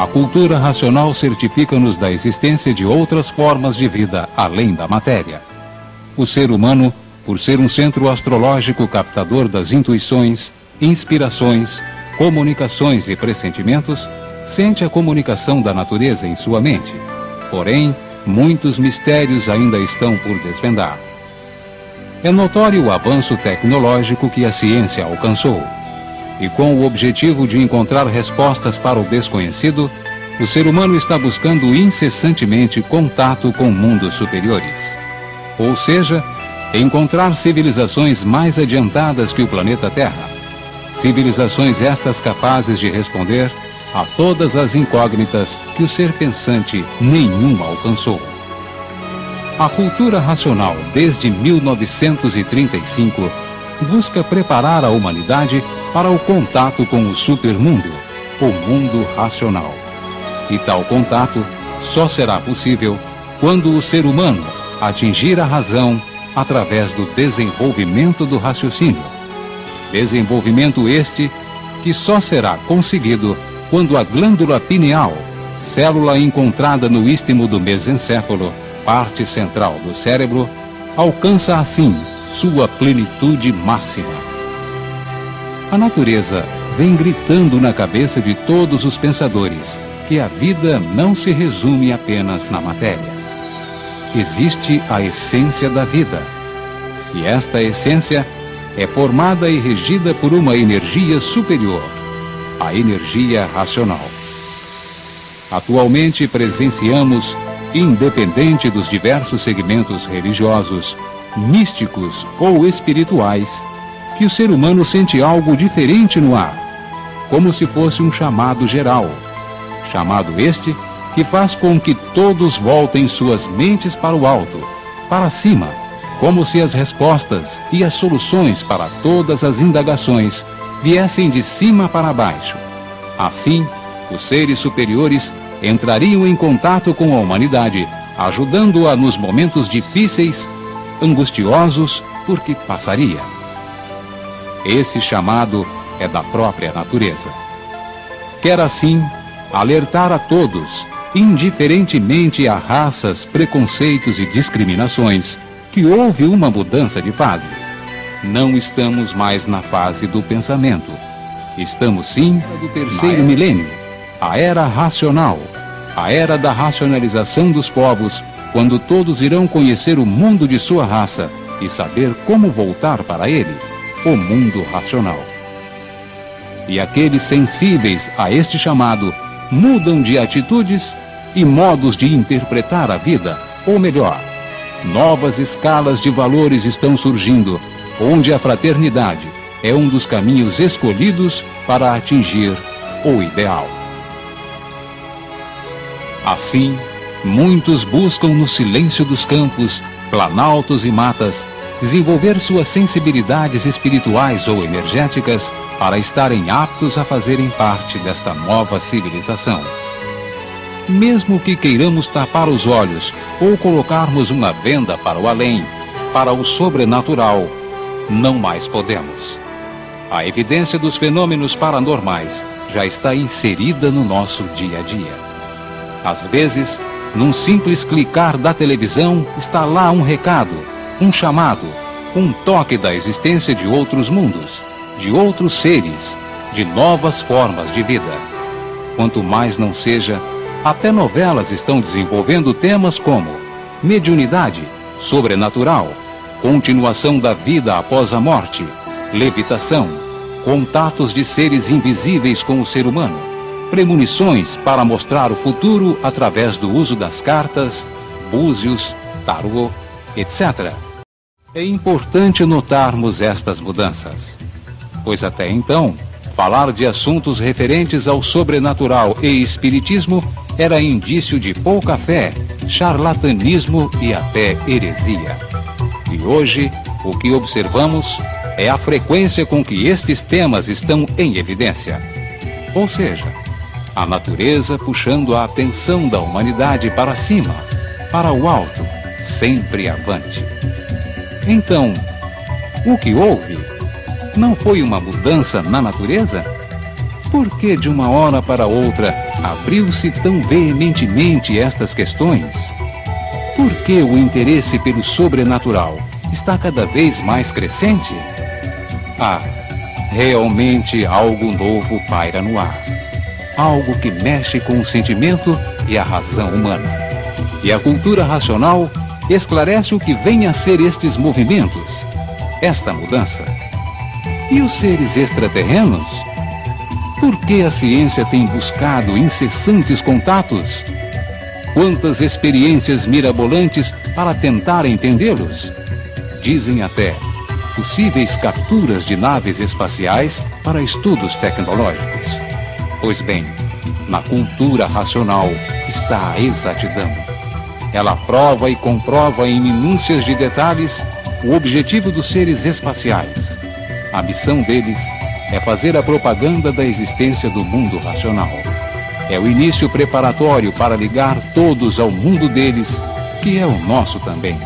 cultura racional certifica-nos da existência de outras formas de vida além da matéria. O ser humano, por ser um centro astrológico captador das intuições, inspirações, comunicações e pressentimentos, sente a comunicação da natureza em sua mente. Porém, muitos mistérios ainda estão por desvendar. É notório o avanço tecnológico que a ciência alcançou. E com o objetivo de encontrar respostas para o desconhecido, o ser humano está buscando incessantemente contato com mundos superiores. Ou seja, encontrar civilizações mais adiantadas que o planeta Terra. Civilizações estas capazes de responder a todas as incógnitas que o ser pensante nenhum alcançou. A cultura racional, desde 1935, busca preparar a humanidade para o contato com o supermundo, o mundo racional. E tal contato só será possível quando o ser humano atingir a razão através do desenvolvimento do raciocínio. Desenvolvimento este que só será conseguido quando a glândula pineal, célula encontrada no istmo do mesencéfalo, parte central do cérebro, alcança assim sua plenitude máxima. A natureza vem gritando na cabeça de todos os pensadores que a vida não se resume apenas na matéria. Existe a essência da vida, e esta essência é formada e regida por uma energia superior, a energia racional. Atualmente presenciamos, independente dos diversos segmentos religiosos, místicos ou espirituais, que o ser humano sente algo diferente no ar, como se fosse um chamado geral. Chamado este que faz com que todos voltem suas mentes para o alto, para cima, como se as respostas e as soluções para todas as indagações viessem de cima para baixo. Assim, os seres superiores entrariam em contato com a humanidade, ajudando-a nos momentos difíceis, angustiosos, por que passaria. Esse chamado é da própria natureza. Quer assim alertar a todos, indiferentemente a raças, preconceitos e discriminações, que houve uma mudança de fase. Não estamos mais na fase do pensamento. Estamos sim no terceiro milênio, a era racional, a era da racionalização dos povos, quando todos irão conhecer o mundo de sua raça e saber como voltar para ele, o mundo racional. E aqueles sensíveis a este chamado mudam de atitudes e modos de interpretar a vida, ou melhor, novas escalas de valores estão surgindo, onde a fraternidade é um dos caminhos escolhidos para atingir o ideal. Assim, muitos buscam no silêncio dos campos, planaltos e matas, desenvolver suas sensibilidades espirituais ou energéticas para estarem aptos a fazerem parte desta nova civilização. Mesmo que queiramos tapar os olhos ou colocarmos uma venda para o além, para o sobrenatural, não mais podemos. A evidência dos fenômenos paranormais já está inserida no nosso dia a dia. Às vezes, num simples clicar da televisão, está lá um recado, um chamado, um toque da existência de outros mundos, de outros seres, de novas formas de vida. Quanto mais não seja, até novelas estão desenvolvendo temas como mediunidade, sobrenatural, continuação da vida após a morte, levitação, contatos de seres invisíveis com o ser humano, premonições para mostrar o futuro através do uso das cartas, búzios, tarô, etc. É importante notarmos estas mudanças, pois até então, falar de assuntos referentes ao sobrenatural e espiritismo era indício de pouca fé, charlatanismo e até heresia. E hoje, o que observamos é a frequência com que estes temas estão em evidência. Ou seja, a natureza puxando a atenção da humanidade para cima, para o alto, sempre avante. Então, o que houve? Não foi uma mudança na natureza? Por que de uma hora para outra abriu-se tão veementemente estas questões? Por que o interesse pelo sobrenatural está cada vez mais crescente? Realmente algo novo paira no ar. Algo que mexe com o sentimento e a razão humana. E a cultura racional esclarece o que vem a ser estes movimentos, esta mudança. E os seres extraterrenos? Por que a ciência tem buscado incessantes contatos? Quantas experiências mirabolantes para tentar entendê-los? Dizem até possíveis capturas de naves espaciais para estudos tecnológicos. Pois bem, na cultura racional está a exatidão. Ela prova e comprova em minúcias de detalhes o objetivo dos seres espaciais. A missão deles é fazer a propaganda da existência do mundo racional. É o início preparatório para ligar todos ao mundo deles, que é o nosso também.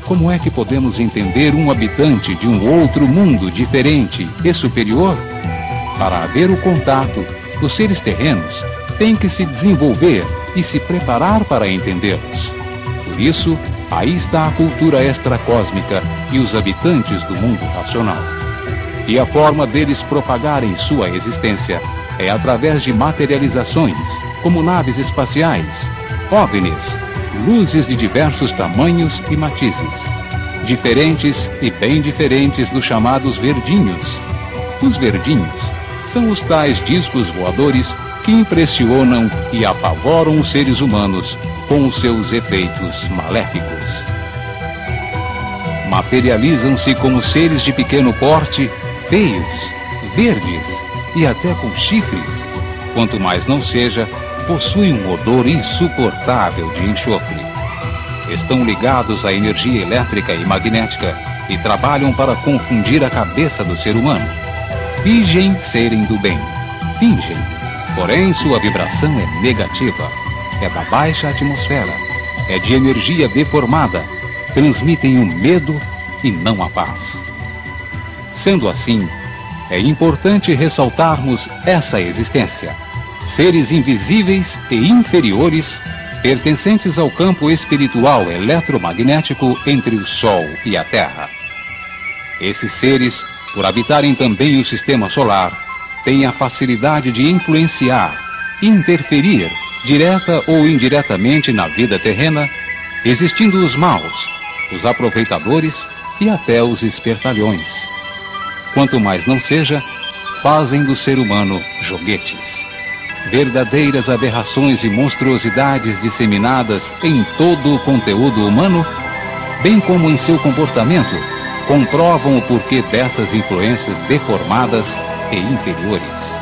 Como é que podemos entender um habitante de um outro mundo diferente e superior? Para haver o contato, os seres terrenos têm que se desenvolver e se preparar para entendê-los. Por isso, aí está a cultura extracósmica e os habitantes do mundo racional. E a forma deles propagarem sua existência é através de materializações, como naves espaciais, OVNIs, luzes de diversos tamanhos e matizes, diferentes e bem diferentes dos chamados verdinhos. Os verdinhos são os tais discos voadores que impressionam e apavoram os seres humanos com os seus efeitos maléficos. Materializam-se como seres de pequeno porte, feios, verdes e até com chifres. Quanto mais não seja, possuem um odor insuportável de enxofre. Estão ligados à energia elétrica e magnética e trabalham para confundir a cabeça do ser humano. Fingem serem do bem. Fingem. Porém, sua vibração é negativa. É da baixa atmosfera. É de energia deformada. Transmitem o medo e não a paz. Sendo assim, é importante ressaltarmos essa existência. Seres invisíveis e inferiores, pertencentes ao campo espiritual eletromagnético entre o Sol e a Terra. Esses seres, por habitarem também o sistema solar, têm a facilidade de influenciar, interferir, direta ou indiretamente na vida terrena, existindo os maus, os aproveitadores e até os espertalhões. Quanto mais não seja, fazem do ser humano joguetes. Verdadeiras aberrações e monstruosidades disseminadas em todo o conteúdo humano, bem como em seu comportamento, comprovam o porquê dessas influências deformadas e inferiores.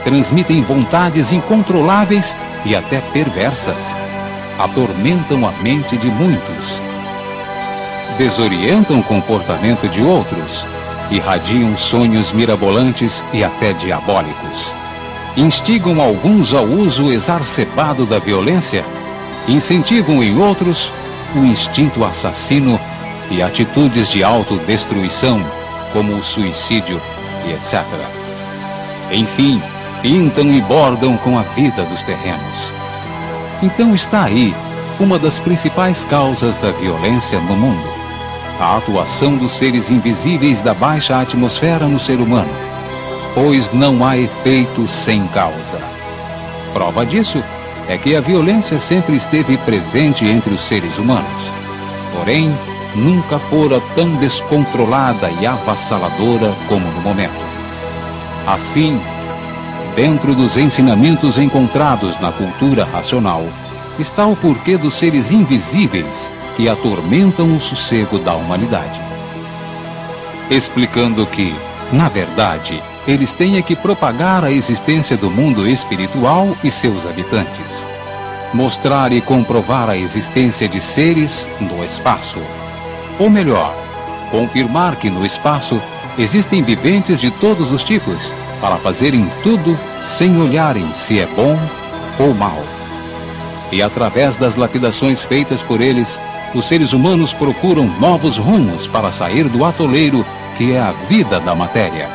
Transmitem vontades incontroláveis e até perversas. Atormentam a mente de muitos. Desorientam o comportamento de outros. Irradiam sonhos mirabolantes e até diabólicos. Instigam alguns ao uso exacerbado da violência, incentivam em outros o instinto assassino e atitudes de autodestruição, como o suicídio e etc. Enfim, pintam e bordam com a vida dos terrenos. Então está aí uma das principais causas da violência no mundo: a atuação dos seres invisíveis da baixa atmosfera no ser humano, pois não há efeito sem causa. Prova disso é que a violência sempre esteve presente entre os seres humanos, porém nunca fora tão descontrolada e avassaladora como no momento. Assim, dentro dos ensinamentos encontrados na cultura racional, está o porquê dos seres invisíveis que atormentam o sossego da humanidade. Explicando que, na verdade, eles têm que propagar a existência do mundo espiritual e seus habitantes. Mostrar e comprovar a existência de seres no espaço. Ou melhor, confirmar que no espaço existem viventes de todos os tipos, para fazerem tudo sem olharem se é bom ou mal. E através das lapidações feitas por eles, os seres humanos procuram novos rumos para sair do atoleiro que é a vida da matéria.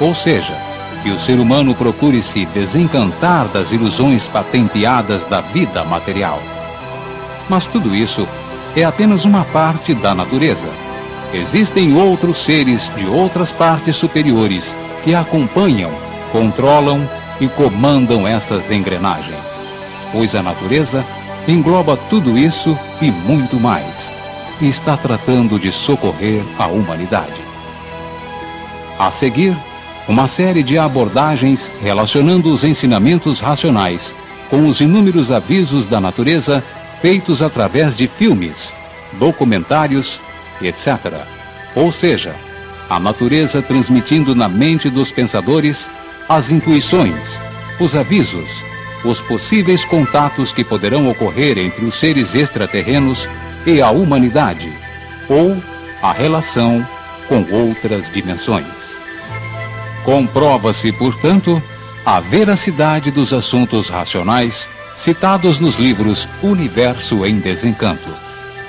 Ou seja, que o ser humano procure se desencantar das ilusões patenteadas da vida material. Mas tudo isso é apenas uma parte da natureza. Existem outros seres de outras partes superiores que acompanham, controlam e comandam essas engrenagens, pois a natureza engloba tudo isso e muito mais, e está tratando de socorrer a humanidade. A seguir, uma série de abordagens relacionando os ensinamentos racionais com os inúmeros avisos da natureza feitos através de filmes, documentários, etc. Ou seja, a natureza transmitindo na mente dos pensadores as intuições, os avisos, os possíveis contatos que poderão ocorrer entre os seres extraterrenos e a humanidade, ou a relação com outras dimensões. Comprova-se, portanto, a veracidade dos assuntos racionais citados nos livros Universo em Desencanto.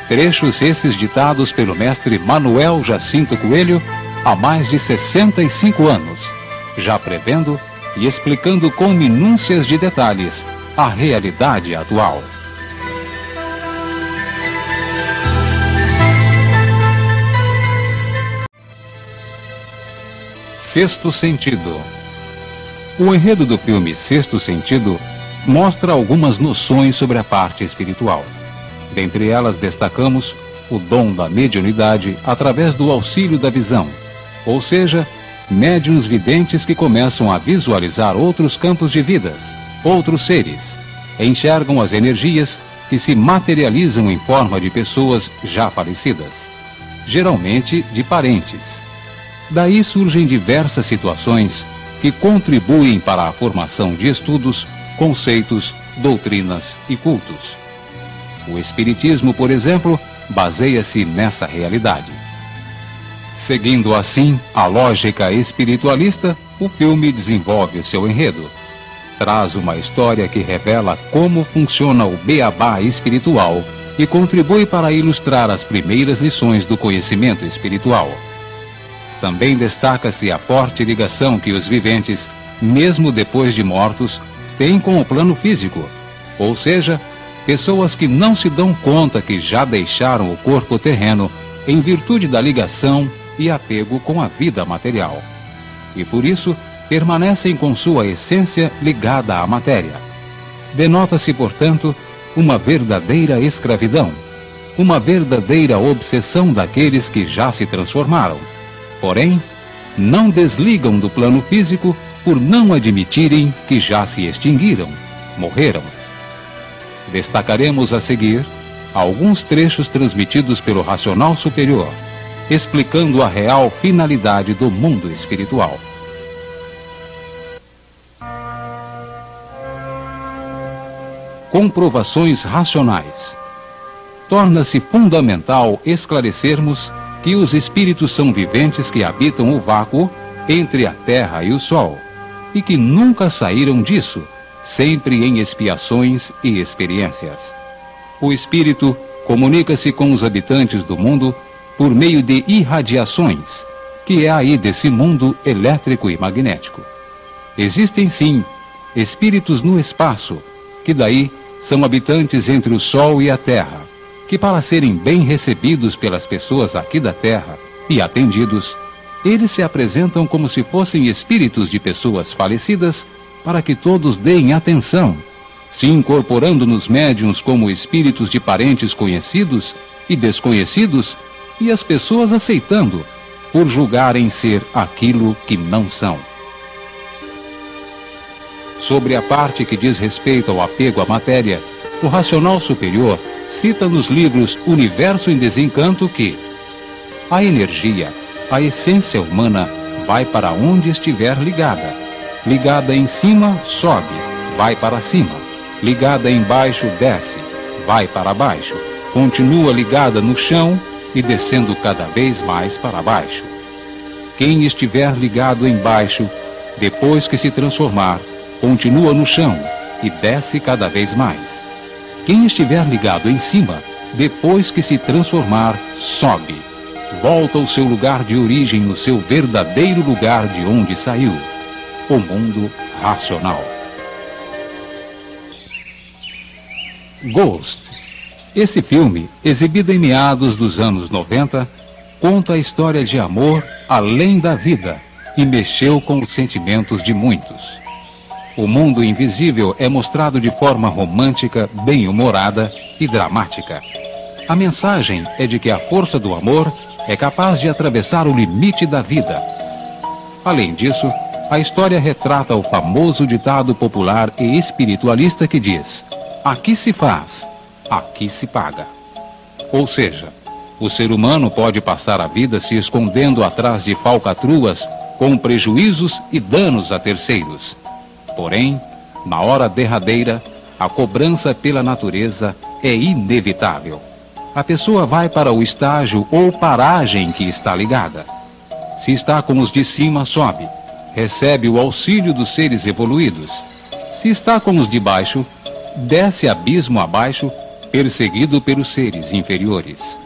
Trechos esses ditados pelo mestre Manuel Jacinto Coelho há mais de 65 anos, já prevendo e explicando com minúcias de detalhes a realidade atual. Sexto Sentido. O enredo do filme Sexto Sentido mostra algumas noções sobre a parte espiritual. Dentre elas destacamos o dom da mediunidade através do auxílio da visão, ou seja, médiuns videntes que começam a visualizar outros campos de vidas, outros seres, enxergam as energias que se materializam em forma de pessoas já falecidas, geralmente de parentes. Daí surgem diversas situações que contribuem para a formação de estudos, conceitos, doutrinas e cultos. O Espiritismo, por exemplo, baseia-se nessa realidade. Seguindo assim a lógica espiritualista, o filme desenvolve o seu enredo. Traz uma história que revela como funciona o beabá espiritual e contribui para ilustrar as primeiras lições do conhecimento espiritual. Também destaca-se a forte ligação que os viventes, mesmo depois de mortos, têm com o plano físico, ou seja, pessoas que não se dão conta que já deixaram o corpo terreno em virtude da ligação e apego com a vida material. E por isso, permanecem com sua essência ligada à matéria. Denota-se, portanto, uma verdadeira escravidão, uma verdadeira obsessão daqueles que já se transformaram. Porém, não desligam do plano físico por não admitirem que já se extinguiram, morreram. Destacaremos a seguir alguns trechos transmitidos pelo racional superior, explicando a real finalidade do mundo espiritual. Comprovações racionais. Torna-se fundamental esclarecermos que os espíritos são viventes que habitam o vácuo entre a Terra e o Sol, e que nunca saíram disso, sempre em expiações e experiências. O espírito comunica-se com os habitantes do mundo por meio de irradiações, que é aí desse mundo elétrico e magnético. Existem sim espíritos no espaço, que daí são habitantes entre o Sol e a Terra, que para serem bem recebidos pelas pessoas aqui da Terra e atendidos, eles se apresentam como se fossem espíritos de pessoas falecidas para que todos deem atenção, se incorporando nos médiuns como espíritos de parentes conhecidos e desconhecidos e as pessoas aceitando, por julgarem ser aquilo que não são. Sobre a parte que diz respeito ao apego à matéria, o racional superior cita nos livros Universo em Desencanto que a energia, a essência humana, vai para onde estiver ligada. Ligada em cima, sobe, vai para cima. Ligada embaixo, desce, vai para baixo. Continua ligada no chão e descendo cada vez mais para baixo. Quem estiver ligado embaixo, depois que se transformar, continua no chão e desce cada vez mais. Quem estiver ligado em cima, depois que se transformar, sobe. Volta ao seu lugar de origem, no seu verdadeiro lugar de onde saiu. o mundo racional. Ghost. Esse filme, exibido em meados dos anos 90, conta a história de amor além da vida e mexeu com os sentimentos de muitos. O mundo invisível é mostrado de forma romântica, bem-humorada e dramática. A mensagem é de que a força do amor é capaz de atravessar o limite da vida. Além disso, a história retrata o famoso ditado popular e espiritualista que diz: aqui se faz, aqui se paga. Ou seja, o ser humano pode passar a vida se escondendo atrás de falcatruas com prejuízos e danos a terceiros. Porém, na hora derradeira, a cobrança pela natureza é inevitável. A pessoa vai para o estágio ou paragem que está ligada. Se está com os de cima, sobe, recebe o auxílio dos seres evoluídos. Se está com os de baixo, desce abismo abaixo, perseguido pelos seres inferiores.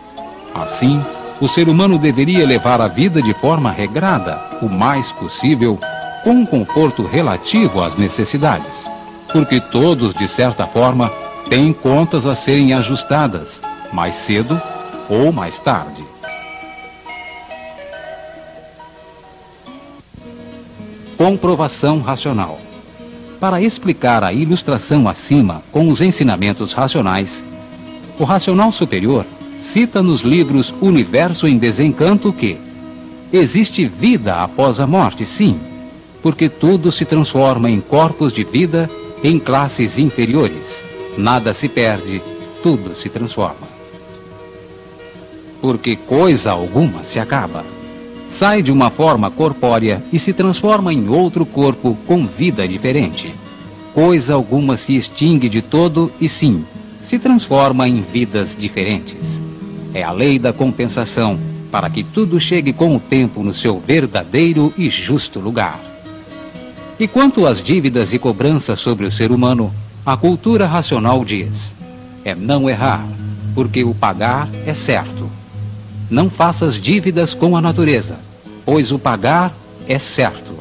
Assim, o ser humano deveria levar a vida de forma regrada, o mais possível, com um conforto relativo às necessidades, porque todos, de certa forma, têm contas a serem ajustadas, mais cedo ou mais tarde. Comprovação racional. Para explicar a ilustração acima com os ensinamentos racionais, o racional superior cita nos livros Universo em Desencanto que existe vida após a morte, sim, porque tudo se transforma em corpos de vida em classes inferiores. Nada se perde, tudo se transforma. Porque coisa alguma se acaba. Sai de uma forma corpórea e se transforma em outro corpo com vida diferente. Coisa alguma se extingue de todo e sim, se transforma em vidas diferentes. É a lei da compensação, para que tudo chegue com o tempo no seu verdadeiro e justo lugar. E quanto às dívidas e cobranças sobre o ser humano, a cultura racional diz: é não errar, porque o pagar é certo. Não faças dívidas com a natureza, pois o pagar é certo.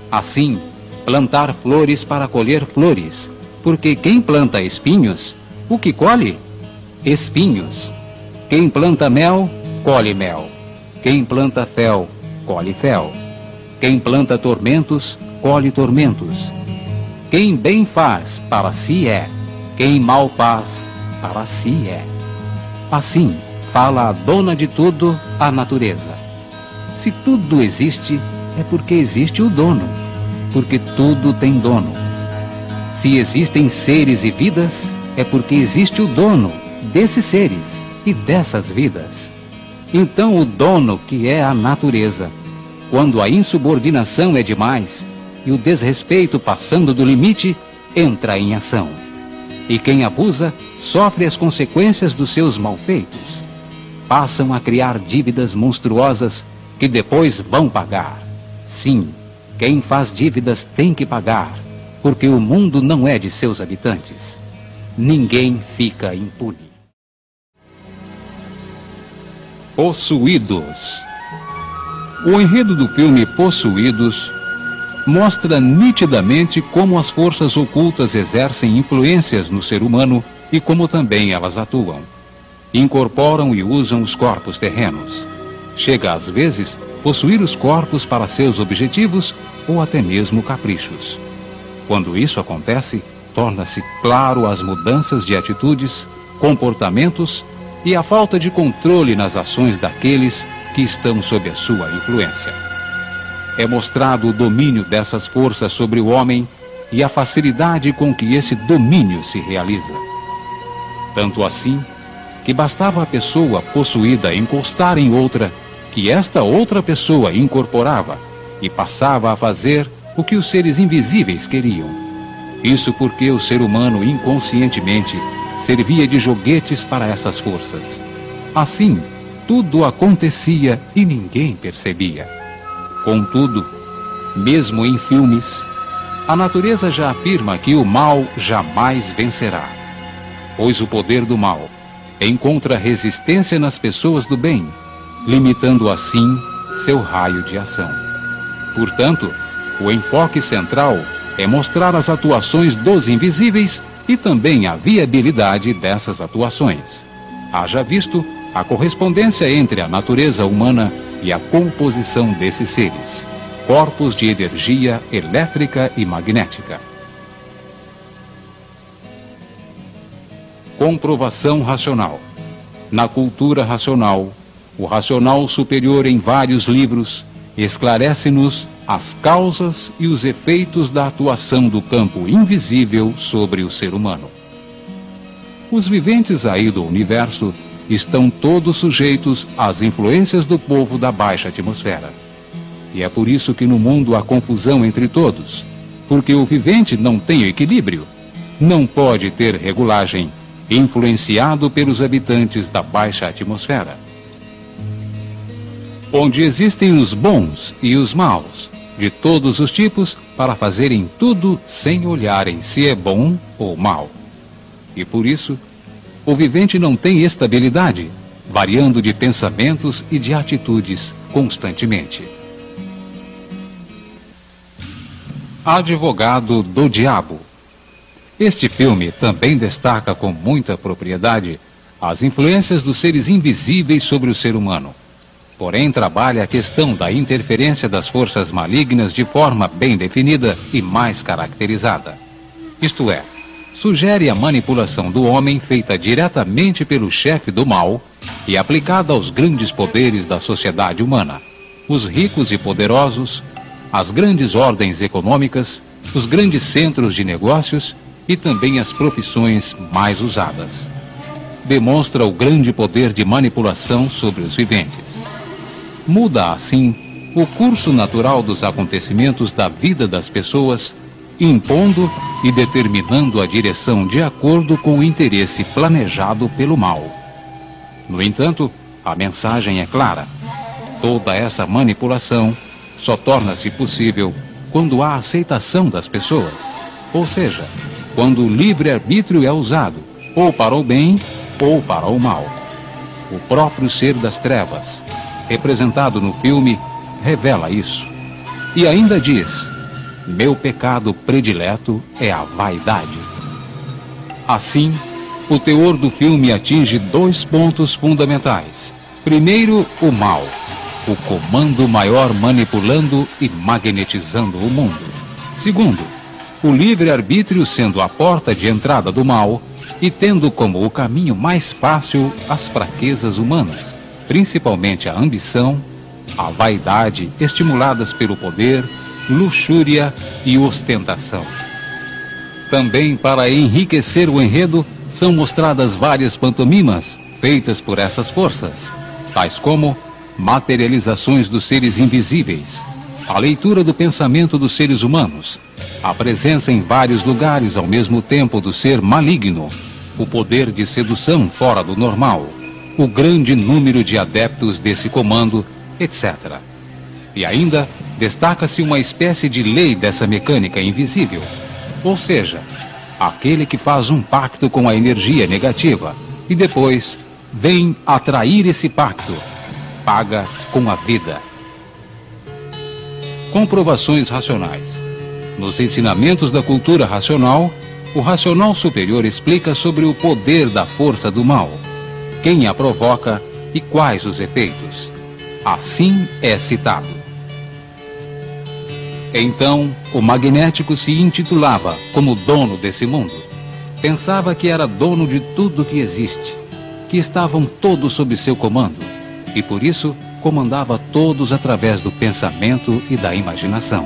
Assim, plantar flores para colher flores, porque quem planta espinhos, o que colhe? Espinhos. Quem planta mel, colhe mel. Quem planta fel, colhe fel. Quem planta tormentos, colhe tormentos. Quem bem faz, para si é. Quem mal faz, para si é. Assim, fala a dona de tudo, a natureza. Se tudo existe, é porque existe o dono, porque tudo tem dono. Se existem seres e vidas, é porque existe o dono desses seres e dessas vidas. Então o dono, que é a natureza, quando a insubordinação é demais e o desrespeito passando do limite, entra em ação. E quem abusa, sofre as consequências dos seus malfeitos. Passam a criar dívidas monstruosas que depois vão pagar. Sim, quem faz dívidas tem que pagar, porque o mundo não é de seus habitantes. Ninguém fica impune. Possuídos. O enredo do filme Possuídos mostra nitidamente como as forças ocultas exercem influências no ser humano e como também elas atuam. Incorporam e usam os corpos terrenos. Chega às vezes possuir os corpos para seus objetivos ou até mesmo caprichos. Quando isso acontece, torna-se claro as mudanças de atitudes, comportamentos e a falta de controle nas ações daqueles que estão sob a sua influência. É mostrado o domínio dessas forças sobre o homem e a facilidade com que esse domínio se realiza. Tanto assim, que bastava a pessoa possuída encostar em outra, que esta outra pessoa incorporava e passava a fazer o que os seres invisíveis queriam. Isso porque o ser humano inconscientemente servia de joguetes para essas forças. Assim, tudo acontecia e ninguém percebia. Contudo, mesmo em filmes, a natureza já afirma que o mal jamais vencerá, pois o poder do mal encontra resistência nas pessoas do bem, limitando assim seu raio de ação. Portanto, O enfoque central é mostrar as atuações dos invisíveis e também a viabilidade dessas atuações. Haja visto a correspondência entre a natureza humana e a composição desses seres, corpos de energia elétrica e magnética. Comprovação racional. Na cultura racional, o racional superior em vários livros esclarece-nos as causas e os efeitos da atuação do campo invisível sobre o ser humano. Os viventes aí do universo estão todos sujeitos às influências do povo da baixa atmosfera. E é por isso que no mundo há confusão entre todos, porque o vivente não tem equilíbrio, não pode ter regulagem, influenciado pelos habitantes da baixa atmosfera. Onde existem os bons e os maus, de todos os tipos, para fazerem tudo sem olharem se é bom ou mau. E por isso, o vivente não tem estabilidade, variando de pensamentos e de atitudes constantemente. Advogado do Diabo. Este filme também destaca com muita propriedade as influências dos seres invisíveis sobre o ser humano. Porém, trabalha a questão da interferência das forças malignas de forma bem definida e mais caracterizada. Isto é, sugere a manipulação do homem feita diretamente pelo chefe do mal e aplicada aos grandes poderes da sociedade humana, os ricos e poderosos, as grandes ordens econômicas, os grandes centros de negócios e também as profissões mais usadas. Demonstra o grande poder de manipulação sobre os viventes. Muda, assim, o curso natural dos acontecimentos da vida das pessoas, impondo e determinando a direção de acordo com o interesse planejado pelo mal. No entanto, a mensagem é clara. Toda essa manipulação só torna-se possível quando há aceitação das pessoas, ou seja, quando o livre-arbítrio é usado, ou para o bem ou para o mal. O próprio ser das trevas, representado no filme, revela isso. E ainda diz: meu pecado predileto é a vaidade. Assim, o teor do filme atinge 2 pontos fundamentais. Primeiro, o mal, o comando maior manipulando e magnetizando o mundo. Segundo, o livre-arbítrio sendo a porta de entrada do mal e tendo como o caminho mais fácil as fraquezas humanas, principalmente a ambição, a vaidade, estimuladas pelo poder, luxúria e ostentação. Também, para enriquecer o enredo, são mostradas várias pantomimas feitas por essas forças, tais como materializações dos seres invisíveis, a leitura do pensamento dos seres humanos, a presença em vários lugares ao mesmo tempo do ser maligno, o poder de sedução fora do normal, o grande número de adeptos desse comando, etc. E ainda destaca-se uma espécie de lei dessa mecânica invisível, ou seja, aquele que faz um pacto com a energia negativa e depois vem atrair esse pacto, paga com a vida. Comprovações racionais. Nos ensinamentos da cultura racional, o racional superior explica sobre o poder da força do mal, quem a provoca e quais os efeitos. Assim é citado. Então, o magnético se intitulava como dono desse mundo. Pensava que era dono de tudo que existe, que estavam todos sob seu comando, e por isso comandava todos através do pensamento e da imaginação.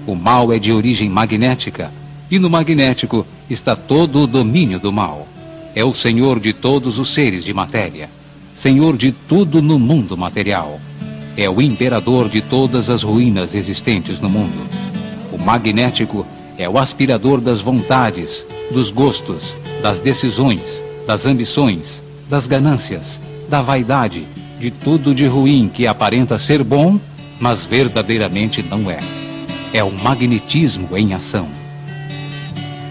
O mal é de origem magnética, e no magnético está todo o domínio do mal. É o senhor de todos os seres de matéria, senhor de tudo no mundo material. É o imperador de todas as ruínas existentes no mundo. O magnético é o aspirador das vontades, dos gostos, das decisões, das ambições, das ganâncias, da vaidade, de tudo de ruim que aparenta ser bom, mas verdadeiramente não é. É o magnetismo em ação.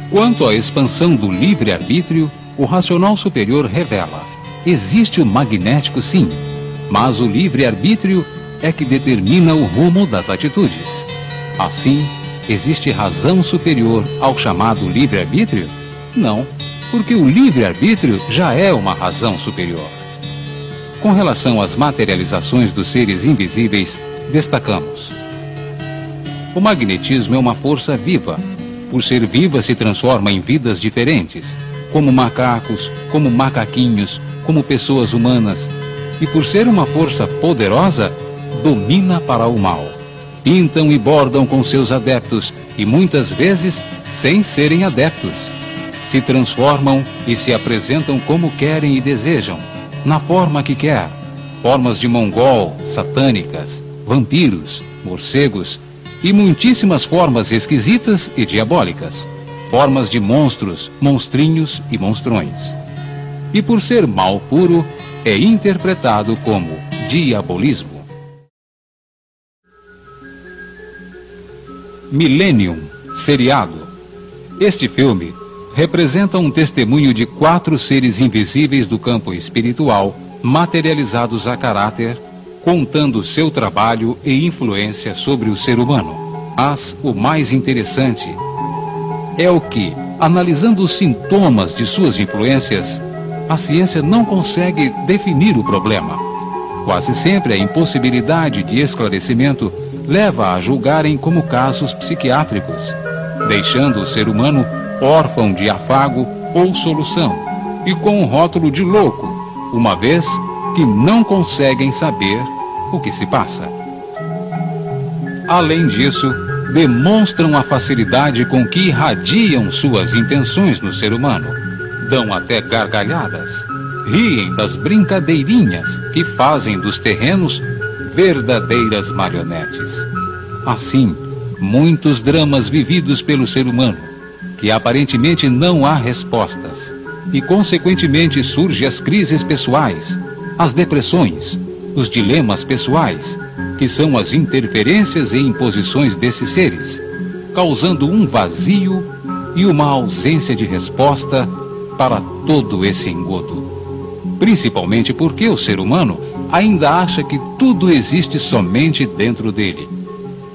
Quanto à expansão do livre-arbítrio, o racional superior revela: existe o magnético sim, mas o livre-arbítrio é que determina o rumo das atitudes. Assim, existe razão superior ao chamado livre-arbítrio? Não, porque o livre-arbítrio já é uma razão superior. Com relação às materializações dos seres invisíveis, destacamos: o magnetismo é uma força viva. Por ser viva, se transforma em vidas diferentes, como macacos, como macaquinhos, como pessoas humanas. E por ser uma força poderosa, domina para o mal. Pintam e bordam com seus adeptos, e muitas vezes sem serem adeptos. Se transformam e se apresentam como querem e desejam, na forma que quer. Formas de mongol, satânicas, vampiros, morcegos e muitíssimas formas esquisitas e diabólicas. Formas de monstros, monstrinhos e monstrões. E por ser mal puro, é interpretado como diabolismo. Millennium, seriado. Este filme representa um testemunho de 4 seres invisíveis do campo espiritual, materializados a caráter, contando seu trabalho e influência sobre o ser humano. Mas o mais interessante é o que, analisando os sintomas de suas influências, a ciência não consegue definir o problema. Quase sempre a impossibilidade de esclarecimento leva a julgarem como casos psiquiátricos, deixando o ser humano órfão de afago ou solução, e com um rótulo de louco, uma vez que não conseguem saber o que se passa. Além disso, demonstram a facilidade com que irradiam suas intenções no ser humano, dão até gargalhadas, riem das brincadeirinhas que fazem dos terrenos verdadeiras marionetes. Assim, muitos dramas vividos pelo ser humano, que aparentemente não há respostas, e consequentemente surgem as crises pessoais, as depressões, os dilemas pessoais, que são as interferências e imposições desses seres, causando um vazio e uma ausência de resposta para todo esse engodo. Principalmente porque o ser humano ainda acha que tudo existe somente dentro dele.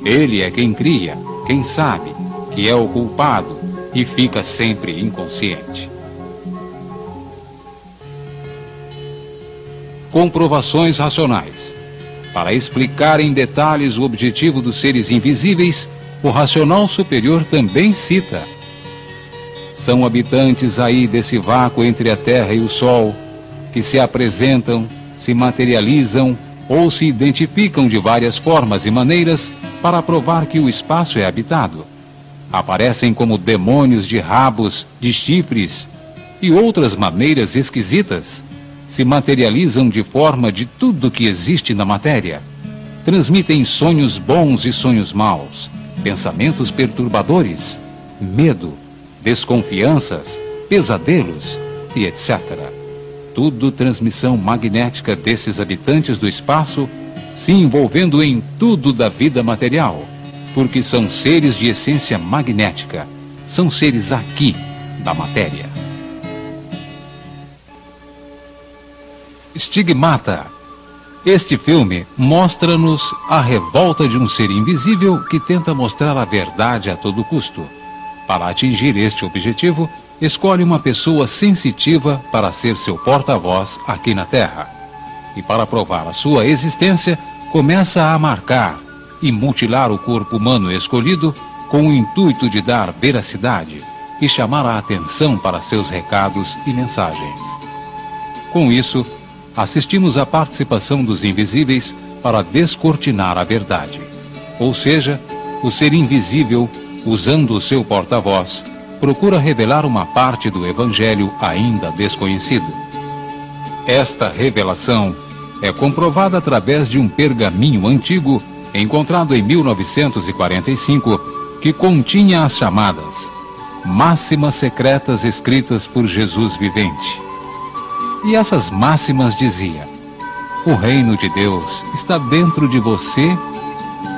Ele é quem cria, quem sabe, que é o culpado e fica sempre inconsciente. Comprovações racionais. Para explicar em detalhes o objetivo dos seres invisíveis, o racional superior também cita: são habitantes aí desse vácuo entre a Terra e o Sol, que se apresentam, se materializam ou se identificam de várias formas e maneiras para provar que o espaço é habitado. Aparecem como demônios de rabos, de chifres e outras maneiras esquisitas. Se materializam de forma de tudo que existe na matéria. Transmitem sonhos bons e sonhos maus, pensamentos perturbadores, medo, desconfianças, pesadelos e etc. Tudo transmissão magnética desses habitantes do espaço, se envolvendo em tudo da vida material, porque são seres de essência magnética, são seres aqui da matéria. Estigmata. Este filme mostra-nos a revolta de um ser invisível que tenta mostrar a verdade a todo custo. Para atingir este objetivo, escolhe uma pessoa sensitiva para ser seu porta-voz aqui na Terra. E para provar a sua existência, começa a marcar e mutilar o corpo humano escolhido com o intuito de dar veracidade e chamar a atenção para seus recados e mensagens. Com isso, assistimos à participação dos invisíveis para descortinar a verdade. Ou seja, o ser invisível, usando o seu porta-voz, procura revelar uma parte do Evangelho ainda desconhecido. Esta revelação é comprovada através de um pergaminho antigo encontrado em 1945, que continha as chamadas máximas secretas escritas por Jesus vivente. E essas máximas diziam: o reino de Deus está dentro de você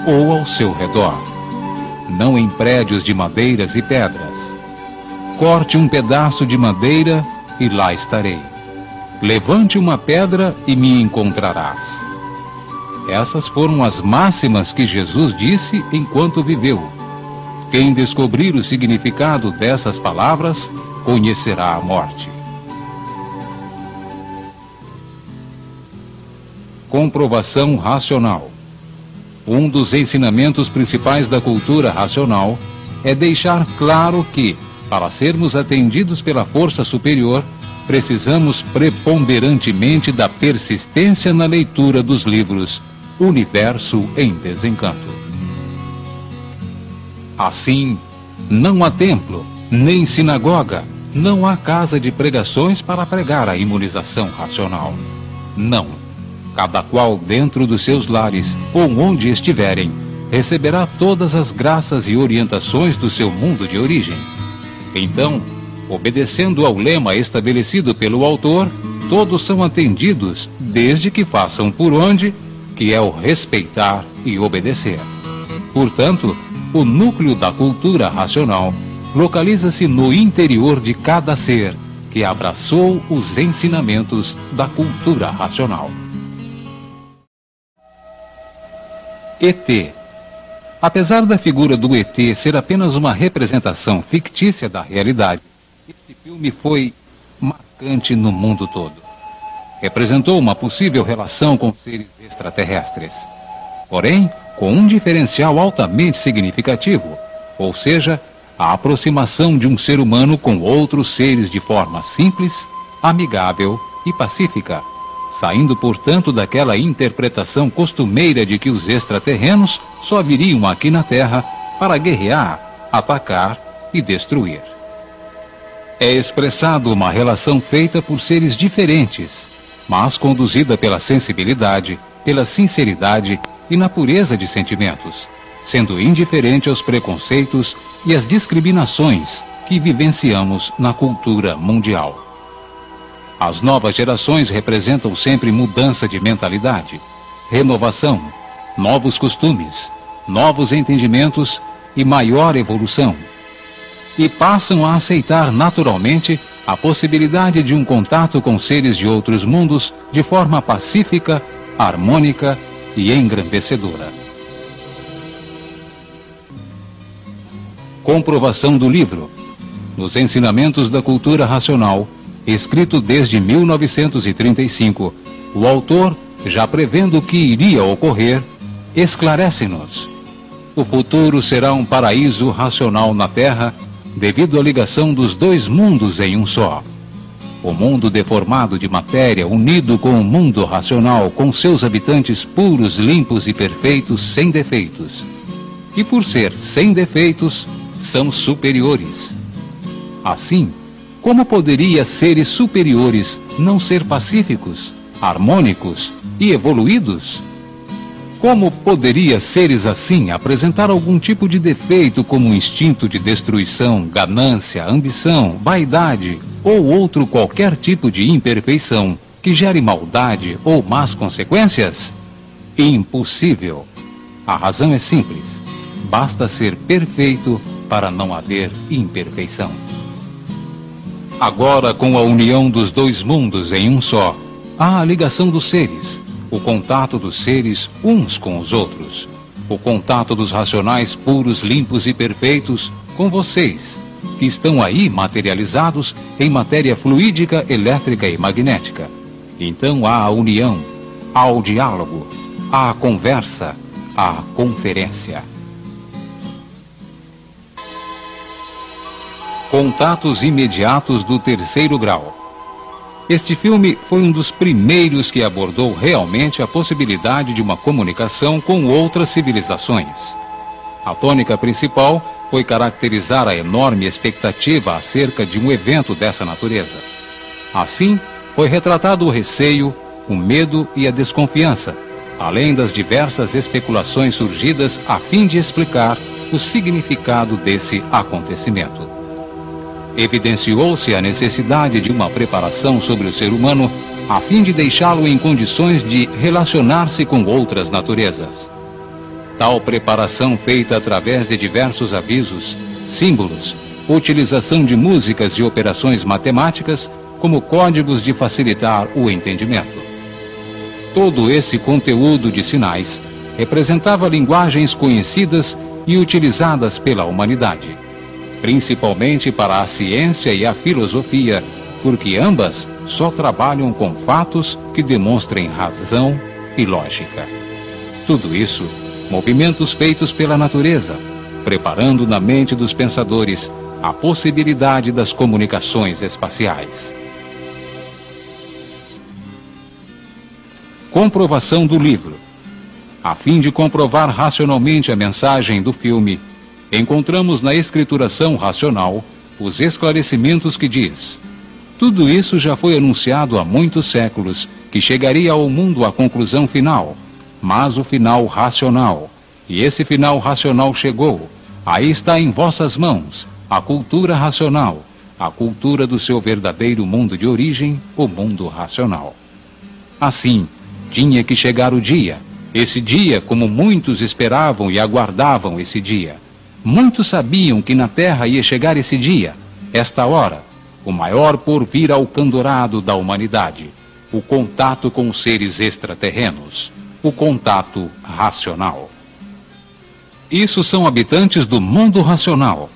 ou ao seu redor, não em prédios de madeiras e pedras. Corte um pedaço de madeira e lá estarei. Levante uma pedra e me encontrarás. Essas foram as máximas que Jesus disse enquanto viveu. Quem descobrir o significado dessas palavras, conhecerá a morte. Comprovação racional. Um dos ensinamentos principais da cultura racional é deixar claro que, para sermos atendidos pela força superior, precisamos preponderantemente da persistência na leitura dos livros Universo em Desencanto. Assim, não há templo, nem sinagoga, não há casa de pregações para pregar a imunização racional. Não. Cada qual dentro dos seus lares, ou onde estiverem, receberá todas as graças e orientações do seu mundo de origem. Então, obedecendo ao lema estabelecido pelo autor, todos são atendidos, desde que façam por onde, que é o respeitar e obedecer. Portanto, o núcleo da cultura racional localiza-se no interior de cada ser que abraçou os ensinamentos da cultura racional. ET. Apesar da figura do ET ser apenas uma representação fictícia da realidade, este filme foi marcante no mundo todo. Representou uma possível relação com seres extraterrestres. Porém, com um diferencial altamente significativo, ou seja, a aproximação de um ser humano com outros seres de forma simples, amigável e pacífica, saindo, portanto, daquela interpretação costumeira de que os extraterrenos só viriam aqui na Terra para guerrear, atacar e destruir. É expressado uma relação feita por seres diferentes, mas conduzida pela sensibilidade, pela sinceridade e na pureza de sentimentos, sendo indiferente aos preconceitos e às discriminações que vivenciamos na cultura mundial. As novas gerações representam sempre mudança de mentalidade, renovação, novos costumes, novos entendimentos e maior evolução. E passam a aceitar naturalmente a possibilidade de um contato com seres de outros mundos de forma pacífica, harmônica e engrandecedora. Comprovação do livro. Nos ensinamentos da cultura racional, escrito desde 1935, o autor, já prevendo o que iria ocorrer, esclarece-nos. O futuro será um paraíso racional na Terra, devido à ligação dos dois mundos em um só. O mundo deformado de matéria, unido com o mundo racional, com seus habitantes puros, limpos e perfeitos, sem defeitos. E por ser sem defeitos, são superiores. Assim, como poderia seres superiores não ser pacíficos, harmônicos e evoluídos? Como poderia seres assim apresentar algum tipo de defeito como instinto de destruição, ganância, ambição, vaidade ou outro qualquer tipo de imperfeição que gere maldade ou más consequências? Impossível. A razão é simples. Basta ser perfeito para não haver imperfeição. Agora, com a união dos dois mundos em um só, há a ligação dos seres, o contato dos seres uns com os outros, o contato dos racionais puros, limpos e perfeitos com vocês, que estão aí materializados em matéria fluídica, elétrica e magnética. Então há a união, há o diálogo, há a conversa, há a conferência. Contatos imediatos do terceiro grau. Este filme foi um dos primeiros que abordou realmente a possibilidade de uma comunicação com outras civilizações. A tônica principal foi caracterizar a enorme expectativa acerca de um evento dessa natureza. Assim, foi retratado o receio, o medo e a desconfiança, além das diversas especulações surgidas a fim de explicar o significado desse acontecimento. Evidenciou-se a necessidade de uma preparação sobre o ser humano a fim de deixá-lo em condições de relacionar-se com outras naturezas. Tal preparação feita através de diversos avisos, símbolos, utilização de músicas e operações matemáticas como códigos de facilitar o entendimento. Todo esse conteúdo de sinais representava linguagens conhecidas e utilizadas pela humanidade, principalmente para a ciência e a filosofia, porque ambas só trabalham com fatos que demonstrem razão e lógica. Tudo isso, movimentos feitos pela natureza, preparando na mente dos pensadores a possibilidade das comunicações espaciais. Comprovação do livro. A fim de comprovar racionalmente a mensagem do filme, encontramos na escrituração racional os esclarecimentos que diz: tudo isso já foi anunciado há muitos séculos, que chegaria ao mundo a conclusão final, mas o final racional. E esse final racional chegou. Aí está em vossas mãos, a cultura racional, a cultura do seu verdadeiro mundo de origem, o mundo racional. Assim, tinha que chegar o dia. Esse dia, como muitos esperavam e aguardavam esse dia. Muitos sabiam que na Terra ia chegar esse dia, esta hora, o maior porvir alcandorado da humanidade, o contato com os seres extraterrenos, o contato racional. Isso são habitantes do mundo racional,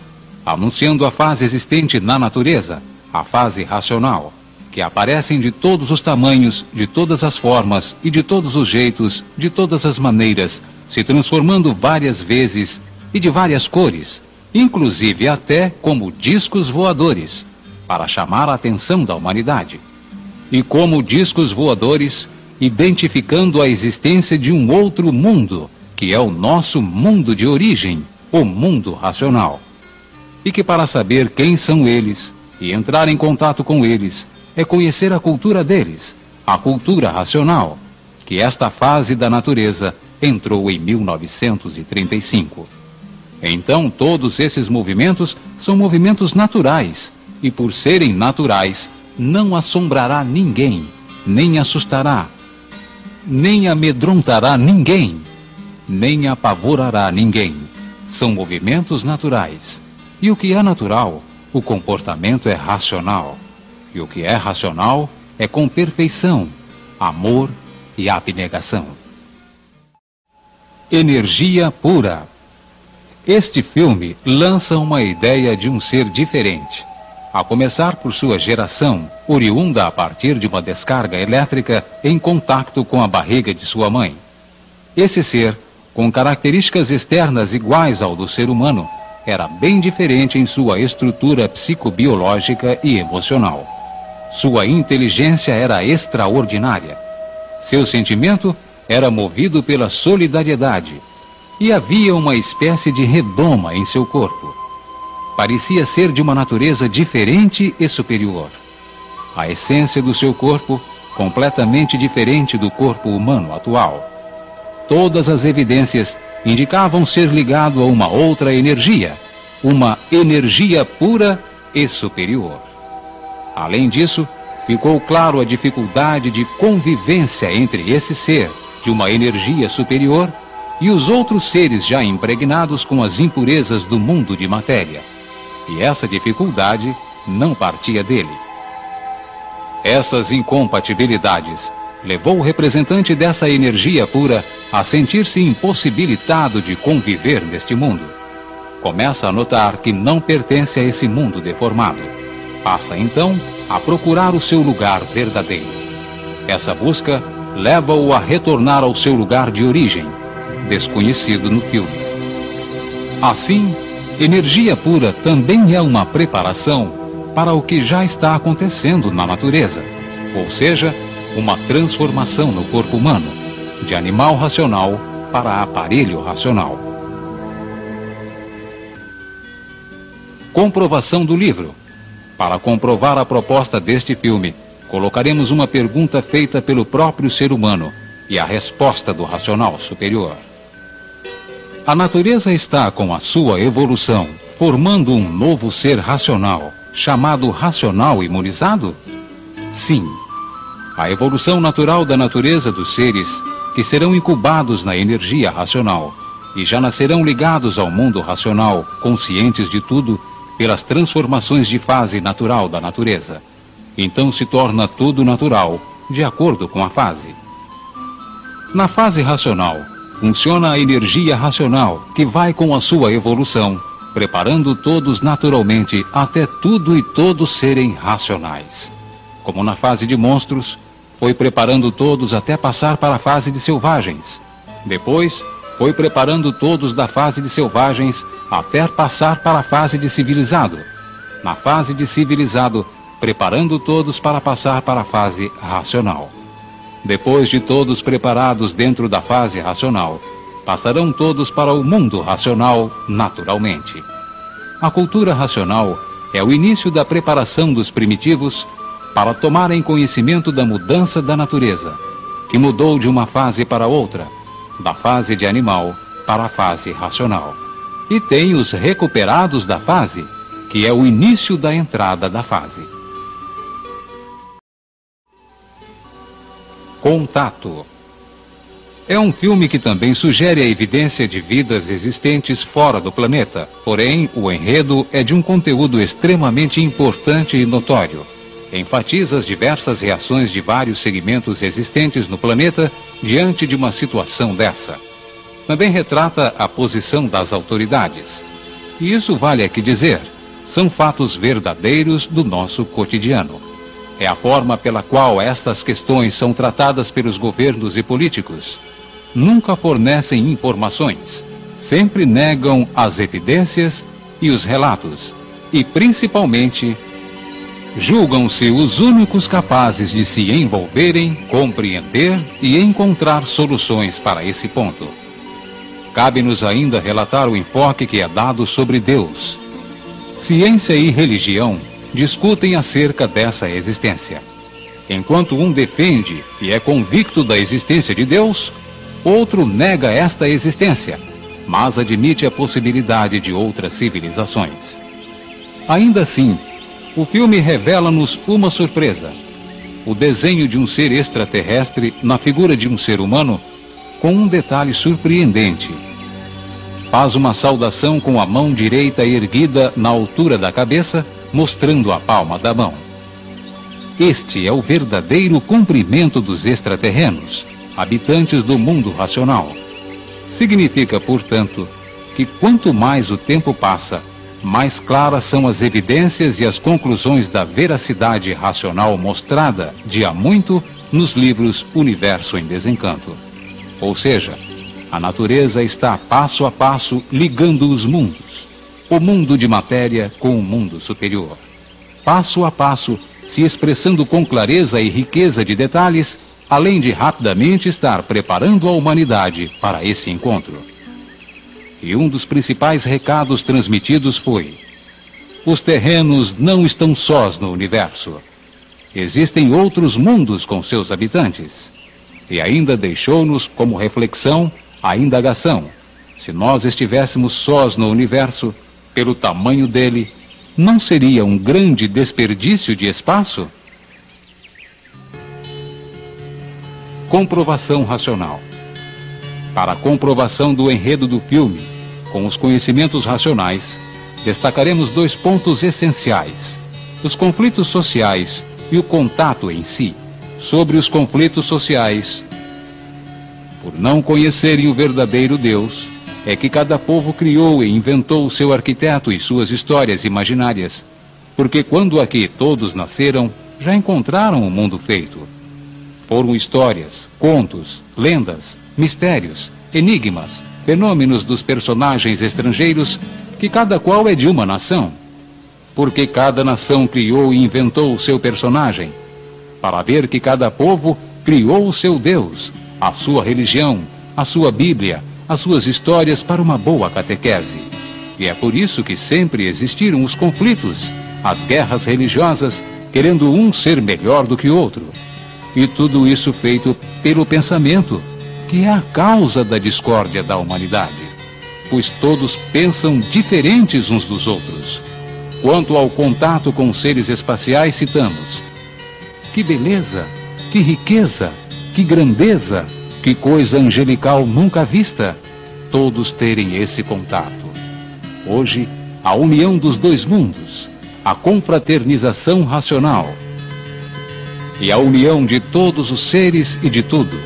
anunciando a fase existente na natureza, a fase racional, que aparecem de todos os tamanhos, de todas as formas e de todos os jeitos, de todas as maneiras, se transformando várias vezes e de várias cores, inclusive até como discos voadores, para chamar a atenção da humanidade. E como discos voadores, identificando a existência de um outro mundo, que é o nosso mundo de origem, o mundo racional. E que para saber quem são eles e entrar em contato com eles, é conhecer a cultura deles, a cultura racional, que esta fase da natureza entrou em 1935. Então, todos esses movimentos são movimentos naturais, e por serem naturais, não assombrará ninguém, nem assustará, nem amedrontará ninguém, nem apavorará ninguém. São movimentos naturais. E o que é natural, o comportamento é racional. E o que é racional é com perfeição, amor e abnegação. Energia pura. Este filme lança uma ideia de um ser diferente, a começar por sua geração, oriunda a partir de uma descarga elétrica em contato com a barriga de sua mãe. Esse ser, com características externas iguais ao do ser humano, era bem diferente em sua estrutura psicobiológica e emocional. Sua inteligência era extraordinária. Seu sentimento era movido pela solidariedade. E havia uma espécie de redoma em seu corpo. Parecia ser de uma natureza diferente e superior. A essência do seu corpo, completamente diferente do corpo humano atual. Todas as evidências indicavam ser ligado a uma outra energia, uma energia pura e superior. Além disso, ficou claro a dificuldade de convivência entre esse ser, de uma energia superior, e os outros seres já impregnados com as impurezas do mundo de matéria. E essa dificuldade não partia dele. Essas incompatibilidades levou o representante dessa energia pura a sentir-se impossibilitado de conviver neste mundo. Começa a notar que não pertence a esse mundo deformado. Passa então a procurar o seu lugar verdadeiro. Essa busca leva-o a retornar ao seu lugar de origem, desconhecido no filme. Assim, energia pura também é uma preparação para o que já está acontecendo na natureza, ou seja, uma transformação no corpo humano, de animal racional para aparelho racional. Comprovação do livro. Para comprovar a proposta deste filme, colocaremos uma pergunta feita pelo próprio ser humano e a resposta do racional superior. A natureza está com a sua evolução, formando um novo ser racional, chamado racional imunizado? Sim. A evolução natural da natureza dos seres, que serão incubados na energia racional, e já nascerão ligados ao mundo racional, conscientes de tudo, pelas transformações de fase natural da natureza. Então se torna tudo natural, de acordo com a fase. Na fase racional, funciona a energia racional, que vai com a sua evolução, preparando todos naturalmente até tudo e todos serem racionais. Como na fase de monstros, foi preparando todos até passar para a fase de selvagens. Depois, foi preparando todos da fase de selvagens até passar para a fase de civilizado. Na fase de civilizado, preparando todos para passar para a fase racional. Depois de todos preparados dentro da fase racional, passarão todos para o mundo racional naturalmente. A cultura racional é o início da preparação dos primitivos para tomarem conhecimento da mudança da natureza, que mudou de uma fase para outra, da fase de animal para a fase racional. E tem os recuperados da fase, que é o início da entrada da fase. Contato. É um filme que também sugere a evidência de vidas existentes fora do planeta, porém o enredo é de um conteúdo extremamente importante e notório. Enfatiza as diversas reações de vários segmentos existentes no planeta diante de uma situação dessa. Também retrata a posição das autoridades. E isso vale aqui dizer, são fatos verdadeiros do nosso cotidiano. É a forma pela qual estas questões são tratadas pelos governos e políticos. Nunca fornecem informações, sempre negam as evidências e os relatos, e principalmente julgam-se os únicos capazes de se envolverem, compreender e encontrar soluções para esse ponto. Cabe-nos ainda relatar o enfoque que é dado sobre Deus. Ciência e religião discutem acerca dessa existência. Enquanto um defende e é convicto da existência de Deus, outro nega esta existência, mas admite a possibilidade de outras civilizações. Ainda assim, o filme revela-nos uma surpresa: o desenho de um ser extraterrestre na figura de um ser humano, com um detalhe surpreendente. Faz uma saudação com a mão direita erguida na altura da cabeça, mostrando a palma da mão. Este é o verdadeiro cumprimento dos extraterrenos, habitantes do mundo racional. Significa, portanto, que quanto mais o tempo passa, mais claras são as evidências e as conclusões da veracidade racional mostrada de há muito nos livros Universo em Desencanto. Ou seja, a natureza está passo a passo ligando os mundos, o mundo de matéria com o mundo superior. Passo a passo, se expressando com clareza e riqueza de detalhes, além de rapidamente estar preparando a humanidade para esse encontro. E um dos principais recados transmitidos foi: os terrenos não estão sós no universo. Existem outros mundos com seus habitantes. E ainda deixou-nos como reflexão a indagação: se nós estivéssemos sós no universo, pelo tamanho dele, não seria um grande desperdício de espaço? Comprovação racional. Para a comprovação do enredo do filme, com os conhecimentos racionais, destacaremos 2 pontos essenciais: os conflitos sociais e o contato em si. Sobre os conflitos sociais, por não conhecerem o verdadeiro Deus, é que cada povo criou e inventou o seu arquiteto e suas histórias imaginárias, porque quando aqui todos nasceram, já encontraram o mundo feito. Foram histórias, contos, lendas, mistérios, enigmas, fenômenos dos personagens estrangeiros, que cada qual é de uma nação. Porque cada nação criou e inventou o seu personagem, para ver que cada povo criou o seu Deus, a sua religião, a sua Bíblia, as suas histórias para uma boa catequese. E é por isso que sempre existiram os conflitos, as guerras religiosas, querendo um ser melhor do que o outro. E tudo isso feito pelo pensamento, que é a causa da discórdia da humanidade, pois todos pensam diferentes uns dos outros. Quanto ao contato com seres espaciais, citamos: que beleza, que riqueza, que grandeza, que coisa angelical nunca vista, todos terem esse contato. Hoje, a união dos 2 mundos, a confraternização racional e a união de todos os seres e de tudo,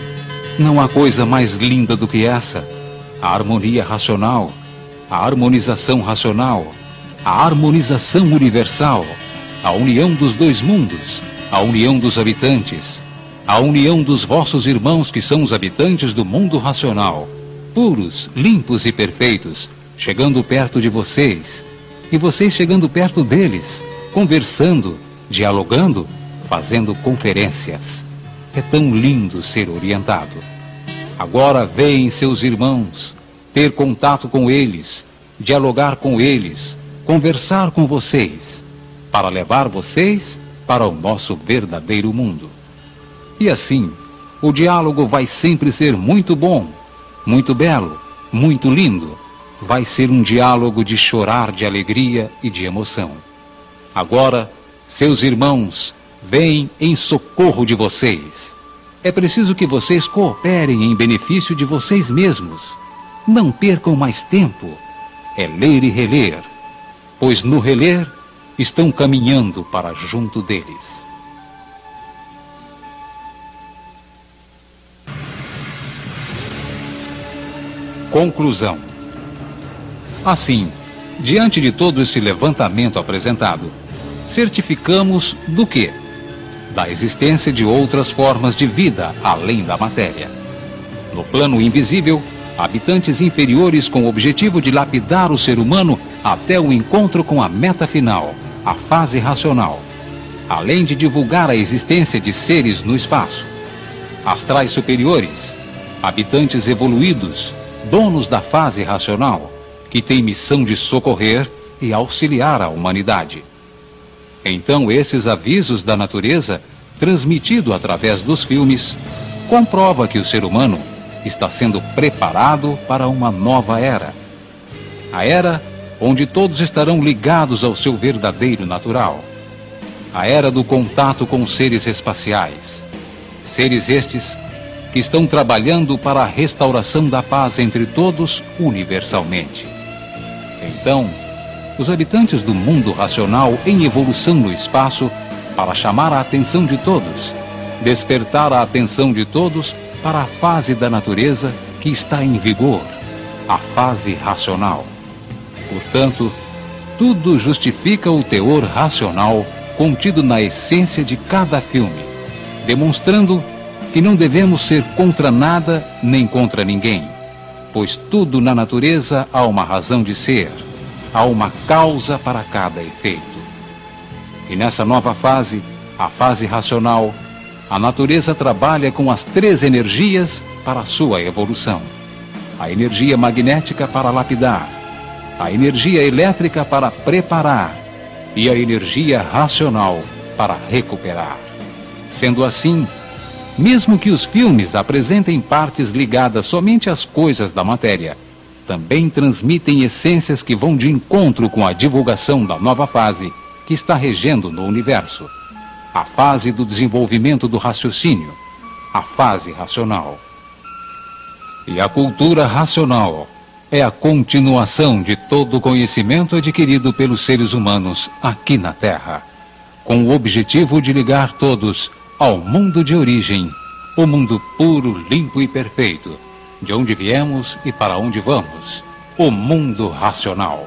Não há coisa mais linda do que essa. A harmonia racional, a harmonização racional, a harmonização universal, a união dos dois mundos, a união dos habitantes, a união dos vossos irmãos que são os habitantes do mundo racional, puros, limpos e perfeitos, chegando perto de vocês, e vocês chegando perto deles, conversando, dialogando, fazendo conferências. É tão lindo ser orientado. Agora veem seus irmãos, ter contato com eles, dialogar com eles, conversar com vocês, para levar vocês para o nosso verdadeiro mundo. E assim, o diálogo vai sempre ser muito bom, muito belo, muito lindo. Vai ser um diálogo de chorar de alegria e de emoção. Agora, seus irmãos vêm em socorro de vocês. É preciso que vocês cooperem em benefício de vocês mesmos. Não percam mais tempo. É ler e reler, pois no reler estão caminhando para junto deles. Conclusão. Assim, diante de todo esse levantamento apresentado, certificamos do quê? Da existência de outras formas de vida além da matéria. No plano invisível, habitantes inferiores com o objetivo de lapidar o ser humano até o encontro com a meta final, a fase racional, além de divulgar a existência de seres no espaço. Astrais superiores, habitantes evoluídos, donos da fase racional, que têm missão de socorrer e auxiliar a humanidade. Então, esses avisos da natureza, transmitido através dos filmes, comprova que o ser humano está sendo preparado para uma nova era. A era onde todos estarão ligados ao seu verdadeiro natural. A era do contato com seres espaciais. Seres estes que estão trabalhando para a restauração da paz entre todos universalmente. Então, os habitantes do mundo racional em evolução no espaço, para chamar a atenção de todos, despertar a atenção de todos para a fase da natureza que está em vigor, a fase racional. Portanto, tudo justifica o teor racional contido na essência de cada filme, demonstrando que não devemos ser contra nada nem contra ninguém, pois tudo na natureza há uma razão de ser. Há uma causa para cada efeito. E nessa nova fase, a fase racional, a natureza trabalha com as 3 energias para a sua evolução. A energia magnética para lapidar, a energia elétrica para preparar e a energia racional para recuperar. Sendo assim, mesmo que os filmes apresentem partes ligadas somente às coisas da matéria, também transmitem essências que vão de encontro com a divulgação da nova fase que está regendo no universo. A fase do desenvolvimento do raciocínio, a fase racional. E a cultura racional é a continuação de todo o conhecimento adquirido pelos seres humanos aqui na Terra, com o objetivo de ligar todos ao mundo de origem, o mundo puro, limpo e perfeito, de onde viemos e para onde vamos, o mundo racional.